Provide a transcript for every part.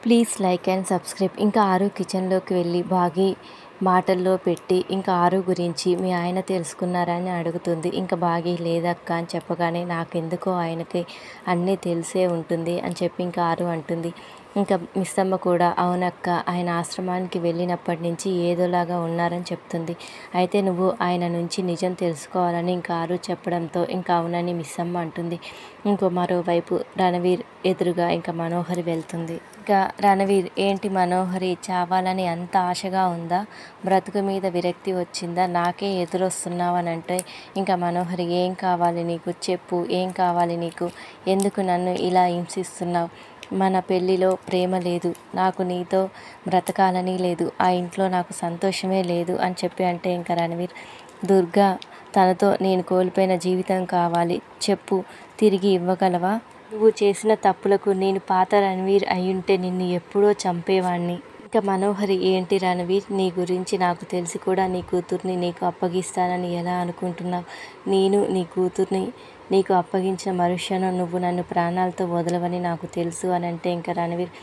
Please like and subscribe. ఇంకా ఆరు కిచెన్లోకి వెళ్ళి బాగి మాటల్లో పెట్టి ఇంకా ఆరు గురించి మీ ఆయన తెలుసుకున్నారని అడుగుతుంది. ఇంకా బాగి లేదక్క అని చెప్పగానే నాకెందుకో ఆయనకి అన్నీ తెలిసే ఉంటుంది అని చెప్పి ఇంకా ఆరు అంటుంది. ఇంకా మిస్సమ్మ కూడా అవునక్క, ఆయన ఆశ్రమానికి వెళ్ళినప్పటి నుంచి ఏదోలాగా ఉన్నారని చెప్తుంది. అయితే నువ్వు ఆయన నుంచి నిజం తెలుసుకోవాలని ఇంకా ఆరు చెప్పడంతో ఇంకా అవునని మిస్సమ్మ అంటుంది. ఇంకో మరోవైపు రణవీర్ ఎదురుగా ఇంకా మనోహరి వెళ్తుంది. ఇంకా రణవీర్, ఏంటి మనోహరి, చావాలని అంత ఆశగా ఉందా? బ్రతుకు మీద విరక్తి వచ్చిందా? నాకే ఎదురొస్తున్నావనంటే ఇంకా మనోహరి, ఏం కావాలి నీకు చెప్పు, ఏం కావాలి నీకు, ఎందుకు నన్ను ఇలా హింసిస్తున్నావు? మన పెళ్ళిలో ప్రేమ లేదు, నాకు నీతో బ్రతకాలని లేదు, ఆ ఇంట్లో నాకు సంతోషమే లేదు అని చెప్పి అంటే ఇంకా రణవీర్, దుర్గా తనతో నేను కోల్పోయిన జీవితం కావాలి, చెప్పు, తిరిగి ఇవ్వగలవా? నువ్వు చేసిన తప్పులకు నేను పాత రణవీర్ అయ్యుంటే నిన్ను ఎప్పుడో చంపేవాణ్ణి. ఇంకా మనోహరి, ఏంటి రణవీర్, నీ గురించి నాకు తెలిసి కూడా నీ కూతుర్ని నీకు అప్పగిస్తానని ఎలా అనుకుంటున్నావు? నేను నీ కూతుర్ని నీకు అప్పగించిన మరుక్షణం నువ్వు నన్ను ప్రాణాలతో వదలవని నాకు తెలుసు అని అంటే ఇంకా రణవీర్,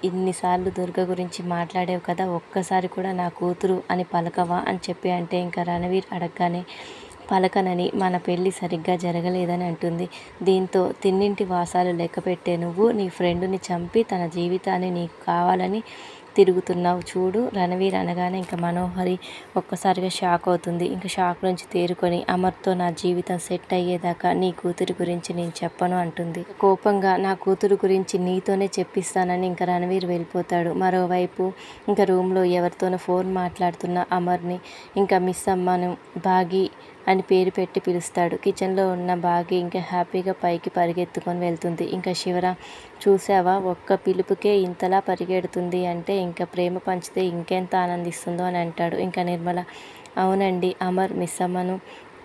ఇన్నిసార్లు దుర్గ గురించి మాట్లాడేవు కదా, ఒక్కసారి కూడా నా కూతురు అని పలకవా అని చెప్పి అంటే ఇంకా రణవీర్ అడగగానే పలకనని, మన పెళ్ళి సరిగ్గా జరగలేదని అంటుంది. దీంతో తిన్నింటి వాసాలు లెక్కపెట్టే నువ్వు నీ ఫ్రెండుని చంపి తన జీవితాన్ని నీకు కావాలని తిరుగుతున్నావు చూడు రణవీర్ అనగానే ఇంకా మనోహరి ఒక్కసారిగా షాక్ అవుతుంది. ఇంకా షాక్ నుంచి తేరుకొని అమర్తో నా జీవితం సెట్ అయ్యేదాకా నీ కూతురి గురించి నేను చెప్పను అంటుంది. కోపంగా నా కూతురు గురించి నీతోనే చెప్పిస్తానని ఇంకా రణవీర్ వెళ్ళిపోతాడు. మరోవైపు ఇంకా రూమ్లో ఎవరితోనో ఫోన్ మాట్లాడుతున్న అమర్ని ఇంకా మిస్ అమ్మను బాగి అని పేరు పెట్టి పిలుస్తాడు. కిచెన్లో ఉన్న బాగి ఇంకా హ్యాపీగా పైకి పరిగెత్తుకొని వెళ్తుంది. ఇంకా శివర, చూసావా, ఒక్క పిలుపుకే ఇంతలా పరిగెడుతుంది అంటే ఇంకా ప్రేమ పంచితే ఇంకెంత ఆనందిస్తుందో అని అంటాడు. ఇంకా నిర్మల, అవునండి, అమర్ మిస్ అమ్మను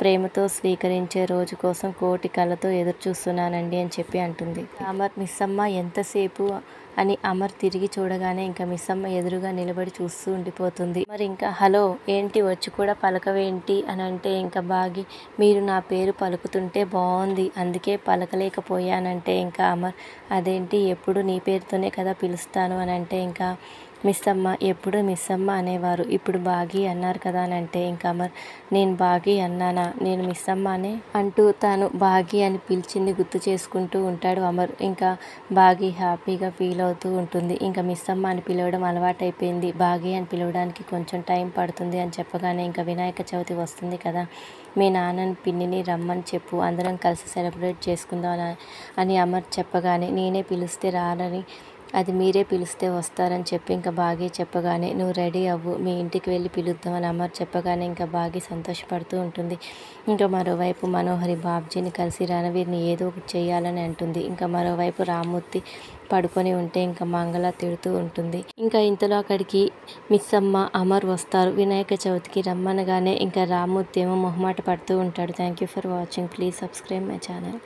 ప్రేమతో స్వీకరించే రోజు కోసం కోటి కళ్ళతో ఎదురు చూస్తున్నానండి అని చెప్పి అంటుంది. అమర్, మిస్ అమ్మ ఎంతసేపు అని అమర్ తిరిగి చూడగానే ఇంకా మిస్ అమ్మ ఎదురుగా నిలబడి చూస్తూ ఉండిపోతుంది. మరి ఇంకా హలో ఏంటి, వచ్చి కూడా పలకవేంటి అని అంటే ఇంకా బాగి, మీరు నా పేరు పలుకుతుంటే బాగుంది, అందుకే పలకలేకపోయానంటే ఇంకా అమర్, అదేంటి, ఎప్పుడు నీ పేరుతోనే కదా పిలుస్తాను అని అంటే ఇంకా మిస్ అమ్మ, ఎప్పుడు మిస్ అమ్మ అనేవారు, ఇప్పుడు బాగి అన్నారు కదా అని అంటే ఇంకా అమర్, నేను బాగి అన్నానా, నేను మిస్ అమ్మ అనే అంటూ తాను బాగి అని పిలిచింది గుర్తు చేసుకుంటూ ఉంటాడు అమర్. ఇంకా బాగి హ్యాపీగా ఫీల్ అవుతూ ఉంటుంది. ఇంకా మిస్ అమ్మ అని పిలవడం అలవాటైపోయింది, బాగి అని పిలవడానికి కొంచెం టైం పడుతుంది అని చెప్పగానే ఇంకా వినాయక చవితి వస్తుంది కదా, మీ నాన్నని పిన్నిని రమ్మని చెప్పు, అందరం కలిసి సెలబ్రేట్ చేసుకుందాం అని అమర్ చెప్పగానే, నేనే పిలిస్తే రారని, అది మీరే పిలిస్తే వస్తారని చెప్పి ఇంకా బాగి చెప్పగానే, నువ్వు రెడీ అవ్వు, మీ ఇంటికి వెళ్ళి పిలుద్దామని అమర్ చెప్పగానే ఇంకా బాగి సంతోషపడుతూ ఉంటుంది. ఇంకా మరోవైపు మనోహరి బాబ్జీని కలిసి రణవీర్ని ఏదో ఒకటి చేయాలని అంటుంది. ఇంకా మరోవైపు రామ్మూర్తి పడుకొని ఉంటే ఇంకా మంగళ తిడుతూ ఉంటుంది. ఇంకా ఇంతలో అక్కడికి మిస్ అమ్మ అమర్ వస్తారు. వినాయక చవితికి రమ్మనగానే ఇంకా రామ్మూర్తి ఏమో మొహమాట పడుతూ ఉంటాడు. Thank you for watching. Please subscribe my channel.